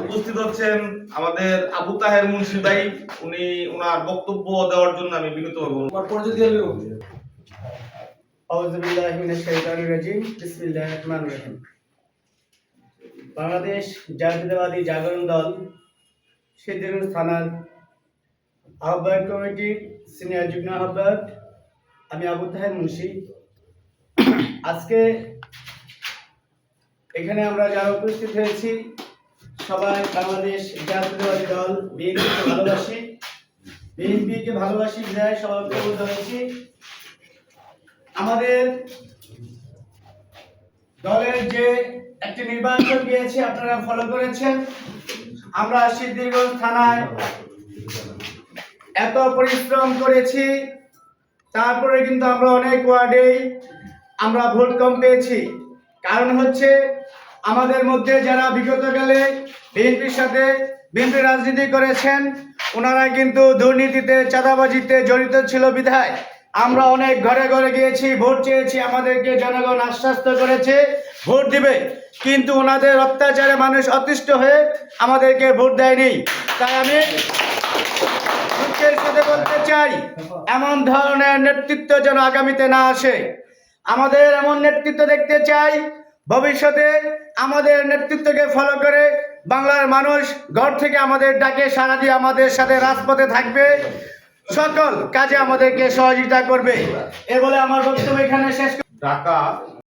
উপস্থিত হচ্ছেন আমাদের আবু তাহের মুন্সি ভাই, উনি ওনার বক্তব্য দেওয়ার জন্য আমি বিনীত হব। বাংলাদেশ জাতীয়তাবাদী জাগরণ দল সিদ্ধিরগঞ্জ থানার আহ্বায়ক কমিটির সিনিয়র যুগ্ম আহ্বায়ক আমি আবু তাহের মুন্সি। আজকে এখানে আমরা যারা উপস্থিত হয়েছি সবাই বাংলাদেশ জাতীয়তাবাদী দল বিএনপিকে ভালোবাসি বিধায় সবাই উপস্থিত হয়েছি। আমাদের দলের যে একটি নির্বাচন গিয়েছে আপনারা ফলো করেছেন। আমরা সিদ্ধিরগঞ্জ থানায় এত পরিশ্রম করেছি, তারপরে কিন্তু আমরা অনেক ওয়ার্ডেই আমরা ভোট কম পেয়েছি। কারণ হচ্ছে আমাদের মধ্যে যারা বিগতকালে বিএনপির সাথে বিএনপি রাজনীতি করেছেন ওনারা কিন্তু দুর্নীতিতে চাঁদাবাজিতে জড়িত ছিল বিধায় আমরা অনেক ঘরে ঘরে গিয়েছি, ভোট চেয়েছি, আমাদেরকে জনগণ আশ্বস্ত করেছে ভোট দিবে, কিন্তু ওনাদের অত্যাচারে মানুষ অতিষ্ঠ হয়ে আমাদেরকে ভোট দেয়নি। তাই আমি দুঃখের সাথে বলতে চাই এমন ধরনের নেতৃত্ব যেন আগামীতে না আসে। আমাদের এমন নেতৃত্ব দেখতে চাই ভবিষ্যতে আমাদের নেতৃত্বকে ফলো করে বাংলার মানুষ ঘর থেকে আমাদের ডাকে সাড়া দিয়ে আমাদের সাথে রাজপথে থাকবে, সকল কাজে আমাদেরকে সহযোগিতা করবে। এ বলে আমার বক্তব্য এখানে শেষ। ঢাকা